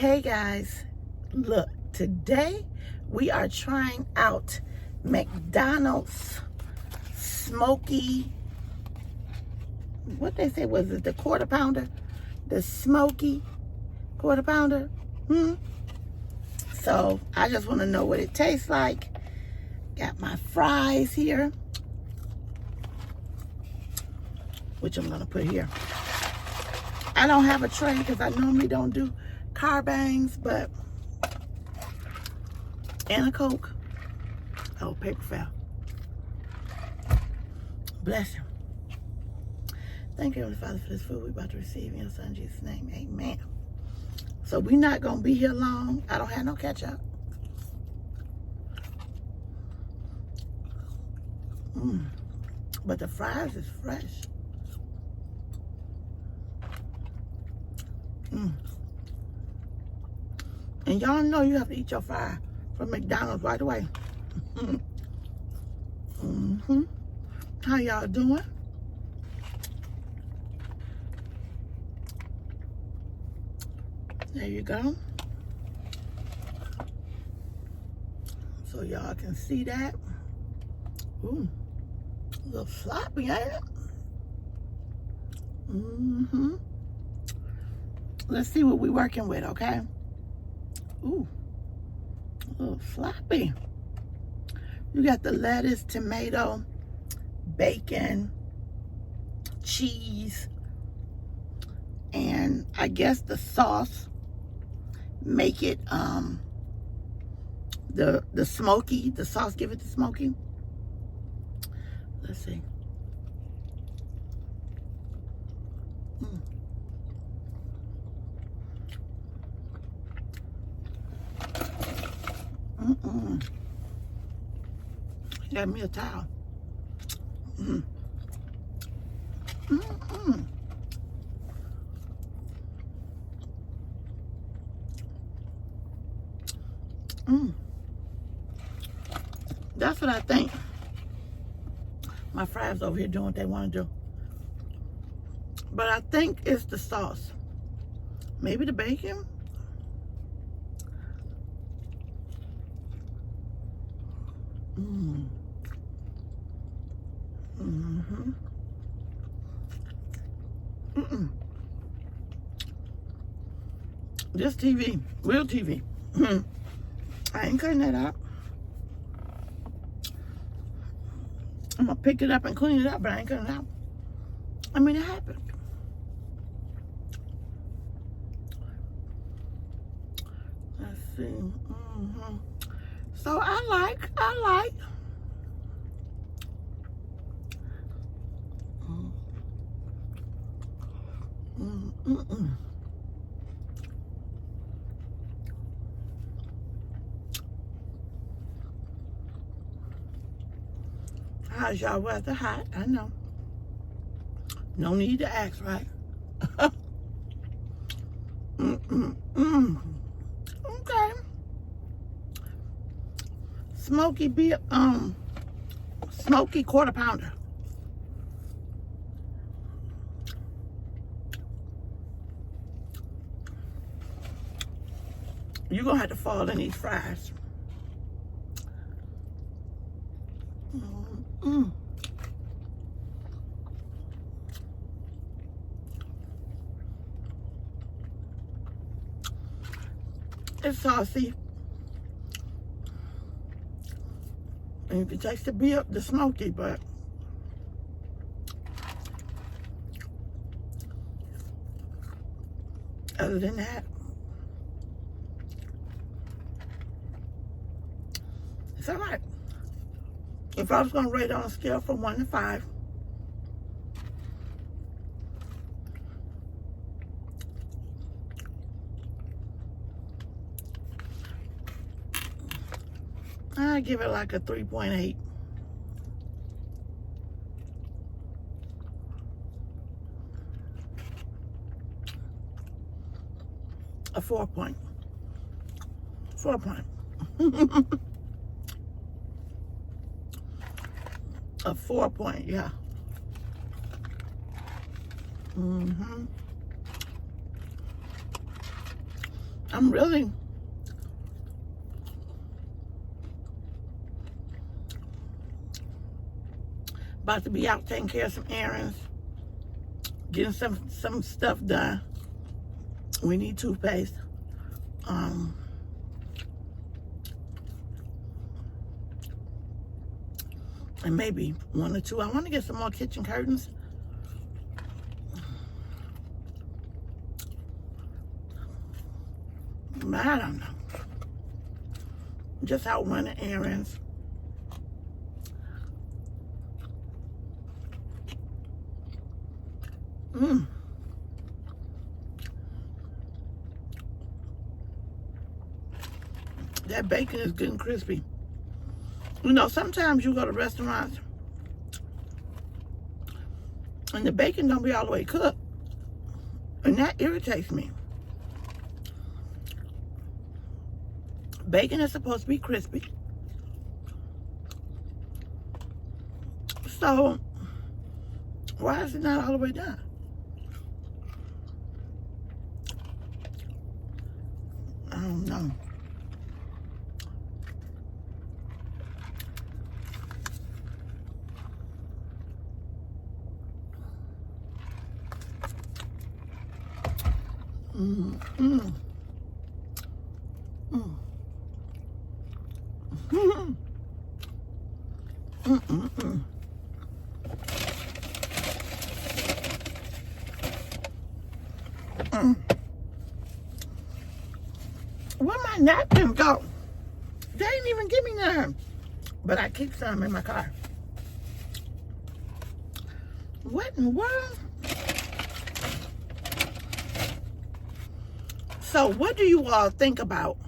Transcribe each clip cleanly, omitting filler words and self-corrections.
Hey guys, look, today we are trying out McDonald's Smokey, what they say, was it the quarter pounder? The Smokey quarter pounder? So I just want to know what it tastes like. Got my fries here, which I'm gonna put here. I don't have a tray because I normally don't do car bangs, but, and a Coke. Oh, paper fell. Bless him. Thank you, Heavenly Father, for this food we're about to receive in your Son Jesus' name. Amen. So we're not gonna be here long. I don't have no ketchup. But the fries is fresh. And y'all know you have to eat your fry from McDonald's right away. How y'all doing? There you go. So y'all can see that. Ooh, a little sloppy, ain't it? Let's see what we're working with, okay? Ooh, a little sloppy. You got the lettuce, tomato, bacon, cheese, and I guess the sauce make it the smoky, the sauce give it the smoky. Let's see. Got me a towel. That's what I think. My fries over here doing what they want to do. But I think it's the sauce. Maybe the bacon. Just TV, real TV. I ain't cutting that out. I'm gonna pick it up and clean it up, but I ain't cutting it out. I mean, it happened. Let's see. So I like. How's y'all weather? Hot, I know. No need to ask, right? Okay. Smokey quarter pounder. You're gonna have to fall in these fries. It's saucy. And you can taste the smoky, but other than that, it's all right. If I was going to rate on a scale from 1 to 5, I give it like a 3.8. A 4 point. 4 point. A 4 point, yeah. I'm really about to be out taking care of some errands, getting some stuff done. We need toothpaste. And maybe one or two. I want to get some more kitchen curtains. But I don't know. Just out running errands. That bacon is getting crispy. You know, sometimes you go to restaurants and the bacon don't be all the way cooked. And that irritates me. Bacon is supposed to be crispy. So, why is it not all the way done? I don't know. Where my napkins go? They didn't even give me none. But I keep some in my car. What in the world? So what do you all think about,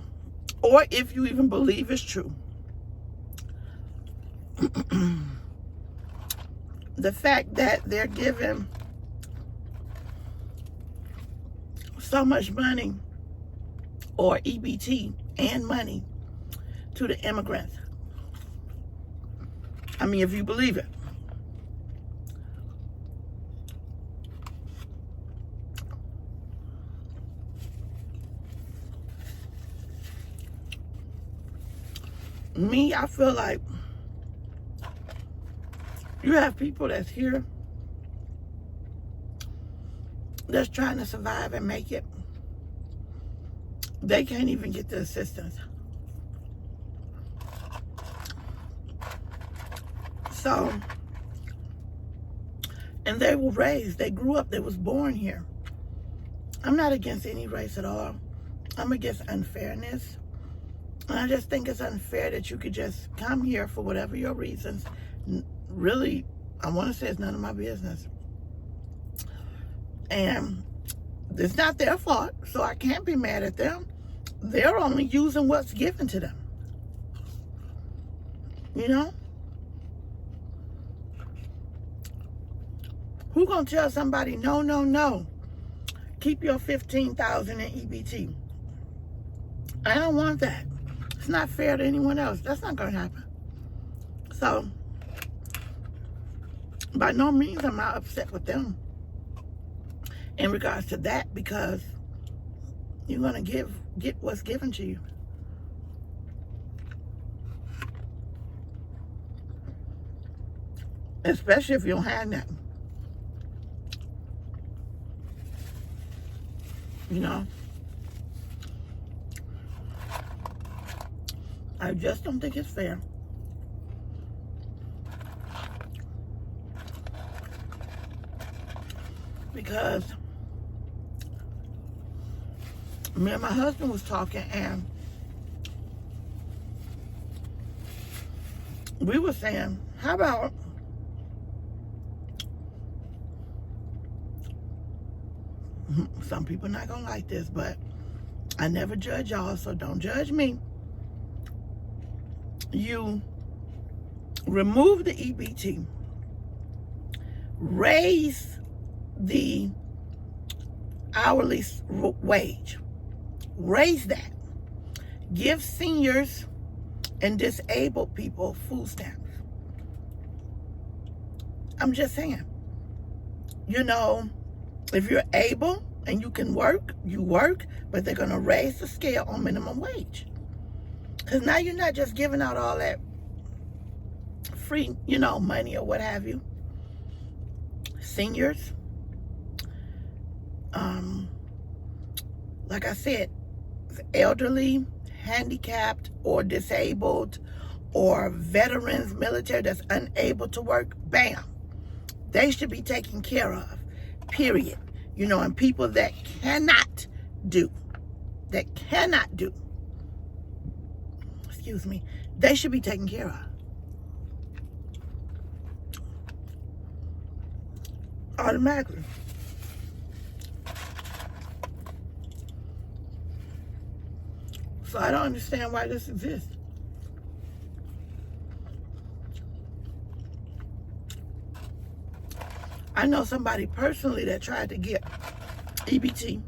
or if you even believe it's true, the fact that they're giving so much money, or EBT and money, to the immigrants? I mean, if you believe it. Me, I feel like you have people that's here that's trying to survive and make it. They can't even get the assistance. So, and they were raised, they grew up, they was born here. I'm not against any race at all. I'm against unfairness. And I just think it's unfair that you could just come here for whatever your reasons. Really, I want to say it's none of my business. And it's not their fault, so I can't be mad at them. They're only using what's given to them. You know? Who gonna tell somebody, no, no, no, keep your $15,000 in EBT? I don't want that. It's not fair to anyone else. That's not gonna happen. So, by no means am I upset with them in regards to that, because you're gonna get what's given to you. Especially if you don't have nothing. You know? I just don't think it's fair. Because me and my husband was talking, and we were saying, how about some people not gonna like this, but I never judge y'all, so don't judge me. You remove the EBT, raise the hourly wage, raise that, give seniors and disabled people food stamps. I'm just saying, you know, if you're able, and you can work, you work, but they're going to raise the scale on minimum wage. Because now you're not just giving out all that free, money or what have you. Seniors, like I said, elderly, handicapped, or disabled, or veterans, military that's unable to work, bam, they should be taken care of, period. And people that cannot do, excuse me, they should be taken care of. Automatically. So I don't understand why this exists. I know somebody personally that tried to get EBT.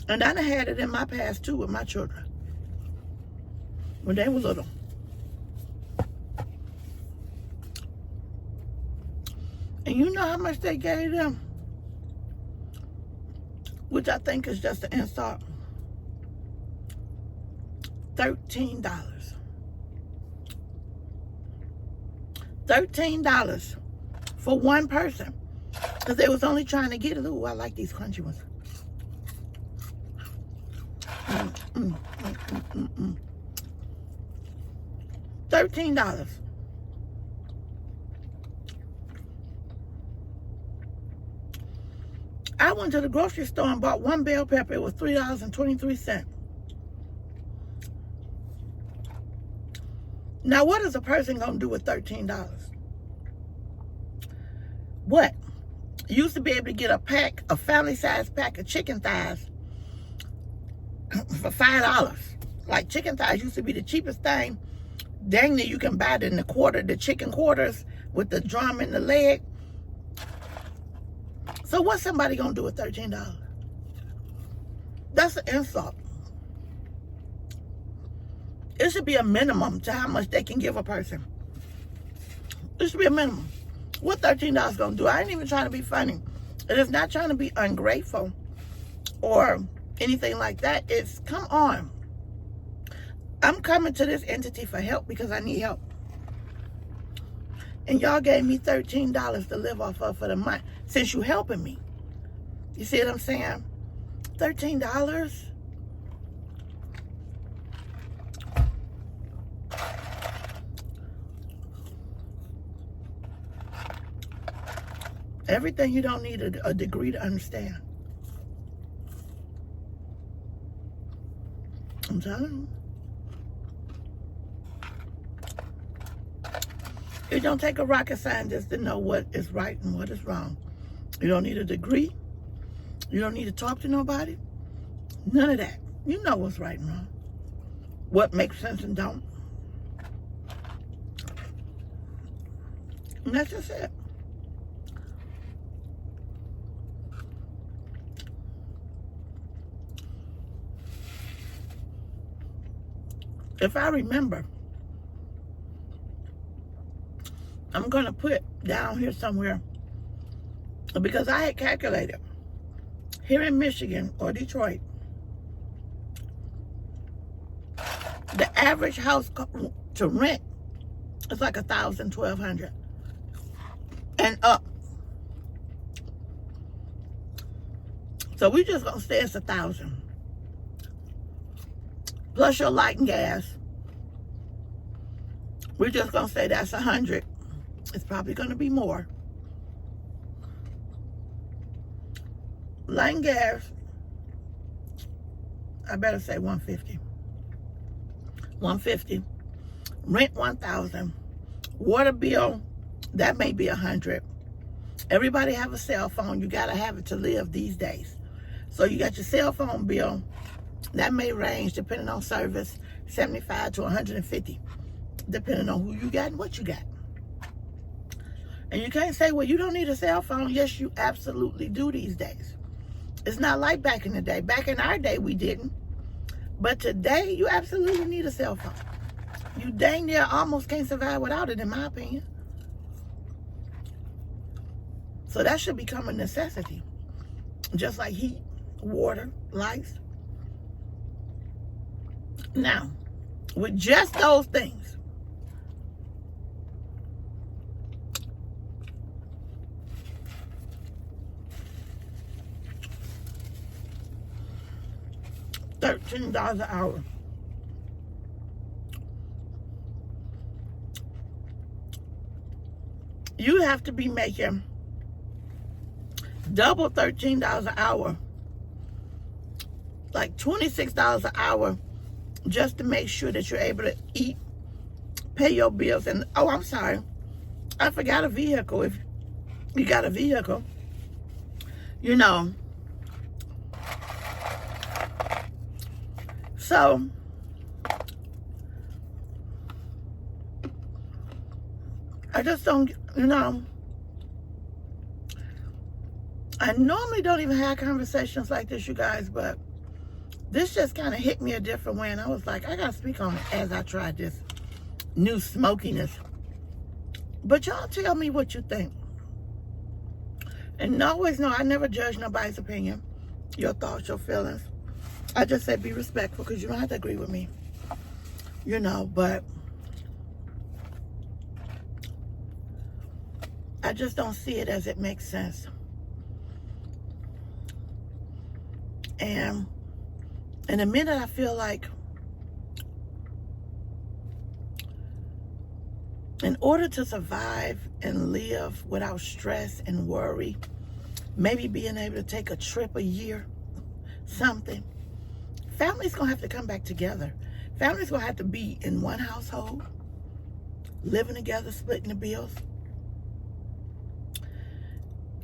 And I done had it in my past too with my children. When they were little. And you know how much they gave them? Which I think is just an insult. $13. $13 for one person. Because they was only trying to get it. Ooh, I like these crunchy ones. $13. I went to the grocery store and bought one bell pepper. It was $3.23. Now, what is a person going to do with $13? What? You used to be able to get a family-sized pack of chicken thighs for $5. Like, chicken thighs used to be the cheapest thing. Dang near you can buy it in the chicken quarters with the drum and the leg. So what's somebody going to do with $13? That's an insult. It should be a minimum to how much they can give a person. It should be a minimum. What $13 going to do? I ain't even trying to be funny. It is not trying to be ungrateful or anything like that. It's, come on. I'm coming to this entity for help because I need help. And y'all gave me $13 to live off of for the month since you helping me. You see what I'm saying? $13? Everything you don't need a degree to understand. I'm telling you. It don't take a rocket scientist to know what is right and what is wrong. You don't need a degree. You don't need to talk to nobody. None of that. You know what's right and wrong. What makes sense and don't. And that's just it. If I remember, I'm going to put down here somewhere, because I had calculated here in Michigan or Detroit, the average house to rent is like $1,000, $1,200 and up. So we just gonna say it's $1,000 plus your light and gas. We're just gonna say that's $100. It's probably gonna be more. Light and gas, I better say $150. $150. Rent $1,000. Water bill, that may be $100. Everybody have a cell phone. You gotta have it to live these days. So you got your cell phone bill. That may range, depending on service, $75 to $150, depending on who you got and what you got. And you can't say, well, you don't need a cell phone. Yes, you absolutely do these days. It's not like back in the day. Back in our day, we didn't. But today, you absolutely need a cell phone. You dang near almost can't survive without it, in my opinion. So that should become a necessity. just like heat, water, lights. Now, with just those things, $13 an hour. You have to be making double $13 an hour, like $26 an hour, just to make sure that you're able to eat, pay your bills, and oh, I'm sorry, I forgot a vehicle. If you got a vehicle, you know. So I just don't, you know, I normally don't even have conversations like this, you guys, but this just kind of hit me a different way, and I was like, I gotta speak on it as I tried this new smokiness. But y'all tell me what you think. And always know I never judge nobody's opinion, your thoughts, your feelings. I just say be respectful, because you don't have to agree with me, you know, but I just don't see it as it makes sense. And in a minute, I feel like in order to survive and live without stress and worry, maybe being able to take a trip a year, something, family's gonna have to come back together. Family's gonna have to be in one household, living together, splitting the bills,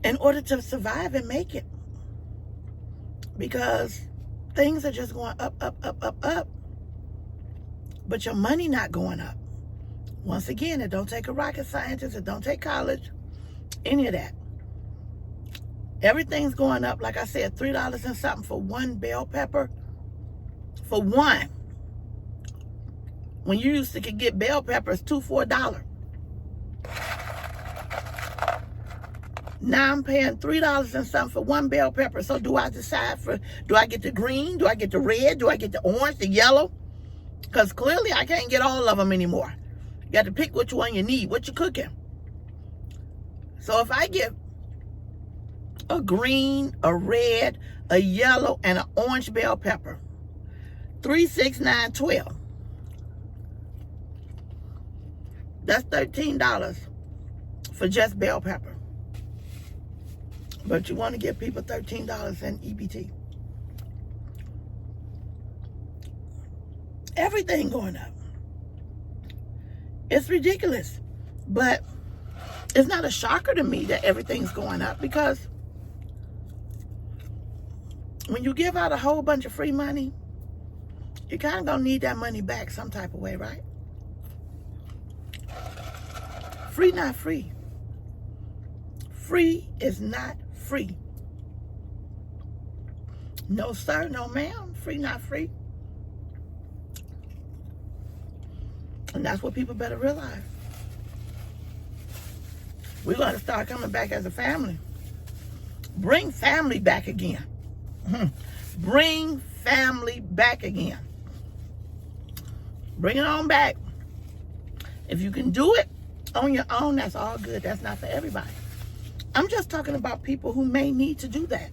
in order to survive and make it. Because things are just going up, up, up, up, up, but your money not going up. Once again, it don't take a rocket scientist, it don't take college, any of that. Everything's going up. Like I said, $3 and something for one bell pepper. For one. When you used to could get bell peppers $2 for $1. Now I'm paying $3 and something for one bell pepper. So do I decide do I get the green? Do I get the red? Do I get the orange, the yellow? Because clearly I can't get all of them anymore. You got to pick which one you need, what you're cooking. So if I get a green, a red, a yellow, and an orange bell pepper, 3, 6, 9, 12. That's $13 for just bell pepper. But you want to give people $13 in EBT. Everything going up. It's ridiculous. But it's not a shocker to me that everything's going up, because when you give out a whole bunch of free money, you kind of gonna need that money back some type of way, right? Free, not free. Free is not free. No, sir, no, ma'am. Free, not free. And that's what people better realize. We're going to start coming back as a family. Bring family back again. Bring family back again. Bring it on back. If you can do it on your own, that's all good. That's not for everybody. I'm just talking about people who may need to do that.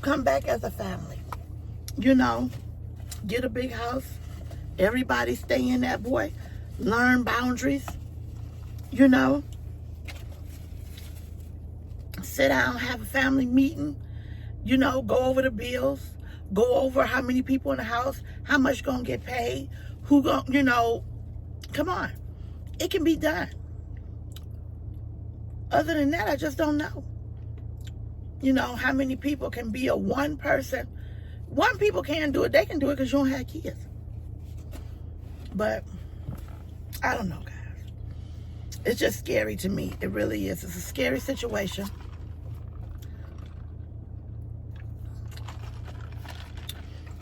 Come back as a family. You know, get a big house. Everybody stay in that, boy. Learn boundaries. You know. Sit down, have a family meeting. You know, go over the bills. Go over how many people in the house. How much gonna get paid. Who gonna, you know. Come on. It can be done. Other than that, I just don't know. You know, how many people can be a one person. One people can do it. They can do it because you don't have kids. But I don't know, guys. It's just scary to me. It really is. It's a scary situation.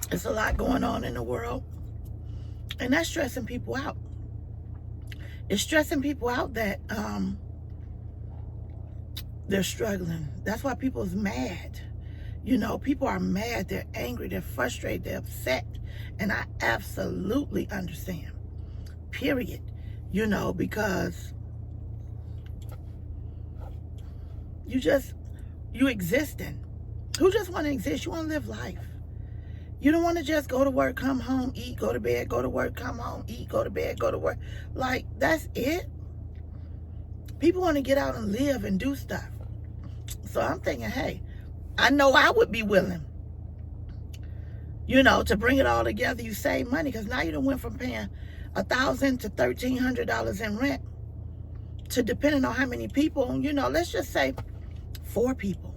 It's a lot going on in the world. And that's stressing people out. It's stressing people out that they're struggling. That's why people's mad. You know, people are mad, they're angry, they're frustrated, they're upset. And I absolutely understand. Period. You know, because you existing. Who just want to exist? You want to live life. You don't want to just go to work, come home, eat, go to bed, go to work, come home, eat, go to bed, go to work. Like, that's it. People want to get out and live and do stuff. So I'm thinking, hey, I know I would be willing, you know, to bring it all together. You save money, because now you done went from paying $1,000 to $1,300 in rent to, depending on how many people, you know, let's just say 4 people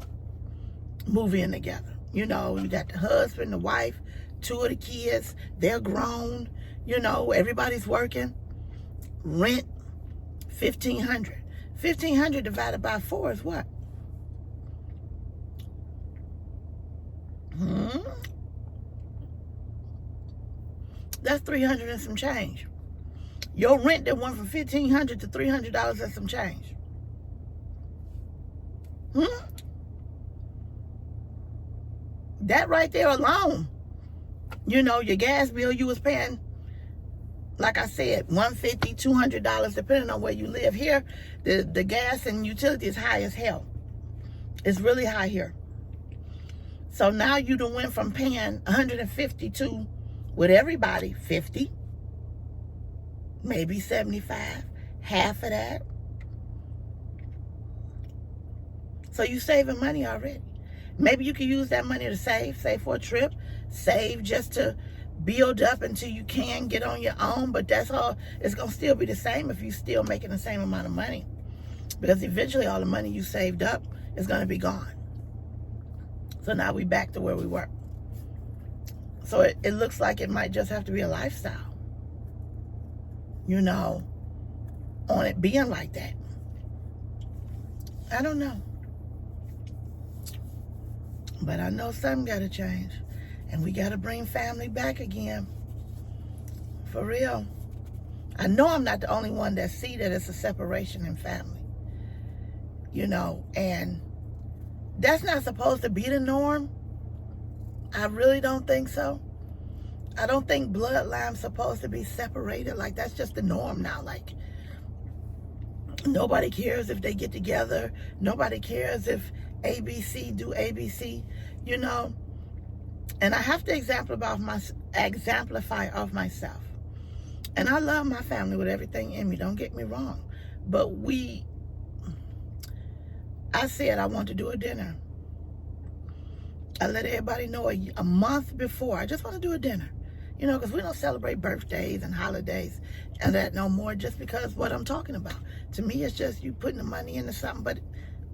move in together. You know, you got the husband, the wife, 2 of the kids, they're grown, you know, everybody's working. Rent, $1,500. $1,500 divided by 4 is what? That's $300 and some change. Your rent that went from $1,500 to $300 and some change. That right there alone, you know, your gas bill you was paying, like I said, $150, $200, depending on where you live. Here, the gas and utility is high as hell. It's really high here. So now you done went from paying $150 to, with everybody, $50, maybe $75, half of that. So you saving money already. Maybe you can use that money to save for a trip, save just to build up until you can get on your own. But that's all. It's going to still be the same if you're still making the same amount of money. Because eventually all the money you saved up is going to be gone. So now we back to where we were. So it looks like it might just have to be a lifestyle, you know, on it being like that. I don't know. But I know something got to change. And we got to bring family back again. For real. I know I'm not the only one that see that it's a separation in family. You know, and that's not supposed to be the norm. I really don't think so. I don't think bloodline's supposed to be separated. Like, that's just the norm now. Like, nobody cares if they get together. Nobody cares if ABC do ABC, you know. And I have to exemplify of myself. And I love my family with everything in me, don't get me wrong. But I said I want to do a dinner. I let everybody know a month before. I just want to do a dinner. You know, because we don't celebrate birthdays and holidays and that no more, just because what I'm talking about. To me, it's just you putting the money into something, but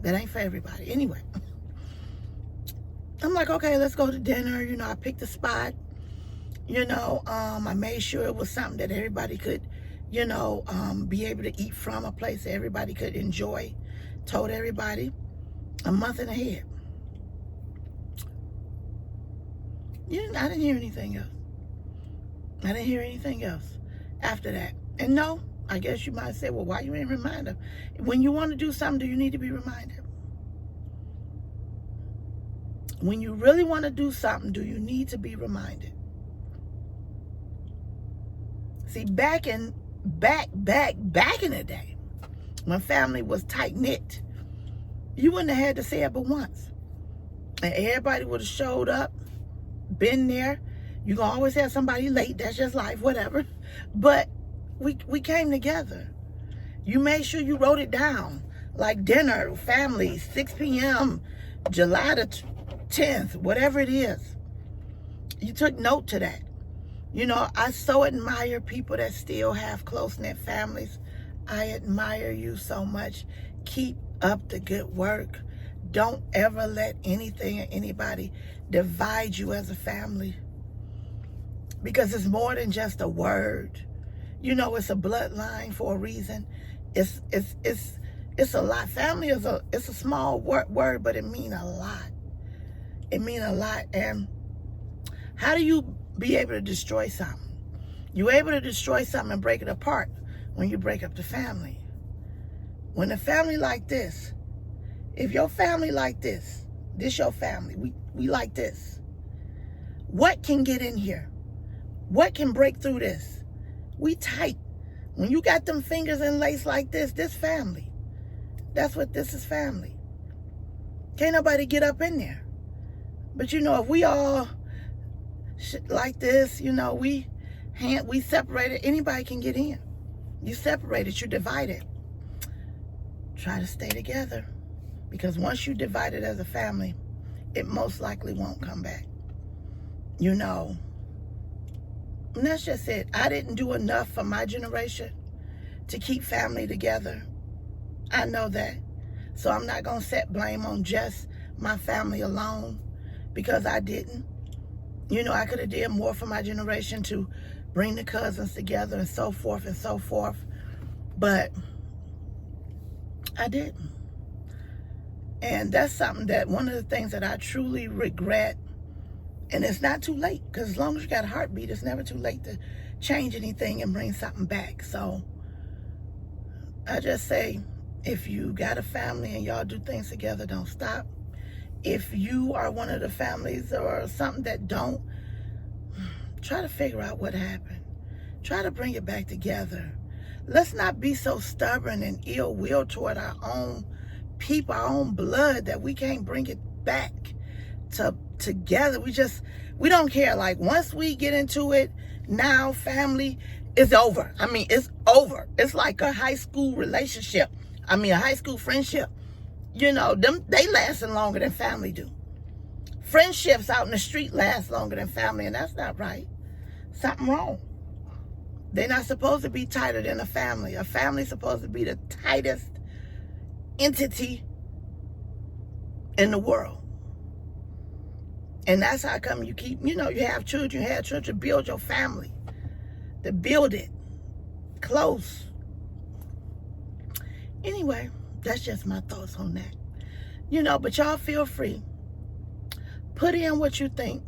that ain't for everybody. Anyway, I'm like, okay, let's go to dinner. You know, I picked a spot. You know, I made sure it was something that everybody could, you know, be able to eat from, a place that everybody could enjoy. Told everybody a month and ahead. I didn't hear anything else. I didn't hear anything else after that. And no, I guess you might say, well, why you ain't remind them? When you want to do something, do you need to be reminded? When you really want to do something, do you need to be reminded? See, back in the day, when family was tight-knit, you wouldn't have had to say it but once. And everybody would have showed up, been there. You're going to always have somebody late. That's just life, whatever. But we came together. You made sure you wrote it down. Like dinner, family, 6 p.m., July the 10th, whatever it is. You took note to that. You know, I so admire people that still have close-knit families. I admire you so much. Keep up the good work. Don't ever let anything or anybody divide you as a family. Because it's more than just a word. You know, it's a bloodline for a reason. It's a lot. Family is a small word, but it means a lot. It means a lot. And how do you be able to destroy something? You're able to destroy something and break it apart when you break up the family. When a family like this, if your family like this your family, We like this. What can get in here? What can break through this? We tight. When you got them fingers in lace like this family. That's what this is, family. Can't nobody get up in there. But you know, if we all like this, you know, we separated, anybody can get in. You separated, you divided. Try to stay together. Because once you divide it as a family, it most likely won't come back. You know, and that's just it. I didn't do enough for my generation to keep family together. I know that. So I'm not going to set blame on just my family alone because I didn't. You know, I could have did more for my generation to bring the cousins together and so forth and so forth. But I didn't. And that's something that, one of the things that I truly regret. And it's not too late, because as long as you got a heartbeat, it's never too late to change anything and bring something back. So I just say, if you got a family and y'all do things together, don't stop. If you are one of the families or something that don't, try to figure out what happened. Try to bring it back together. Let's not be so stubborn and ill-willed toward our own people, our own blood, that we can't bring it back together. We don't care. Like, once we get into it, now family is over. I mean, it's over. It's like a high school relationship. I mean, a high school friendship. You know, they lasting longer than family do. Friendships out in the street last longer than family, and that's not right. Something wrong. They're not supposed to be tighter than a family. A family's supposed to be the tightest entity in the world. And that's how come you keep, you know, you have children, build your family. To build it close. Anyway, that's just my thoughts on that. You know, but y'all feel free. Put in what you think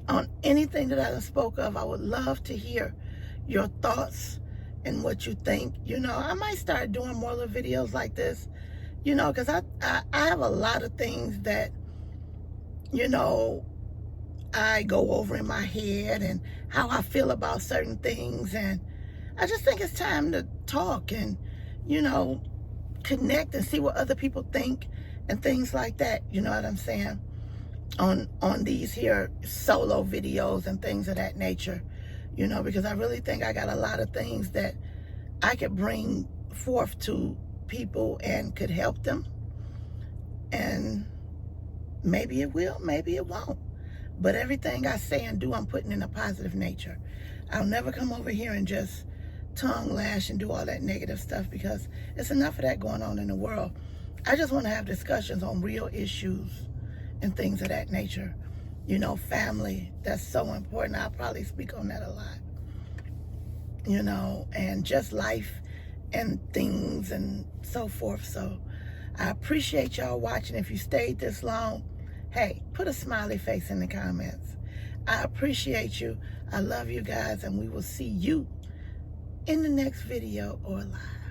on anything that I spoke of. I would love to hear your thoughts and what you think. You know, I might start doing more little videos like this, you know, because I have a lot of things that, you know, I go over in my head and how I feel about certain things. And I just think it's time to talk and, you know, connect and see what other people think and things like that. You know what I'm saying? On these here solo videos and things of that nature, you know, because I really think I got a lot of things that I could bring forth to people and could help them. And maybe it will, maybe it won't. But everything I say and do, I'm putting in a positive nature. I'll never come over here and just tongue lash and do all that negative stuff, because it's enough of that going on in the world. I just want to have discussions on real issues and things of that nature. You know, family, that's so important. I'll probably speak on that a lot. You know, and just life and things and so forth. So I appreciate y'all watching. If you stayed this long, hey, put a smiley face in the comments. I appreciate you. I love you guys, and we will see you in the next video or live.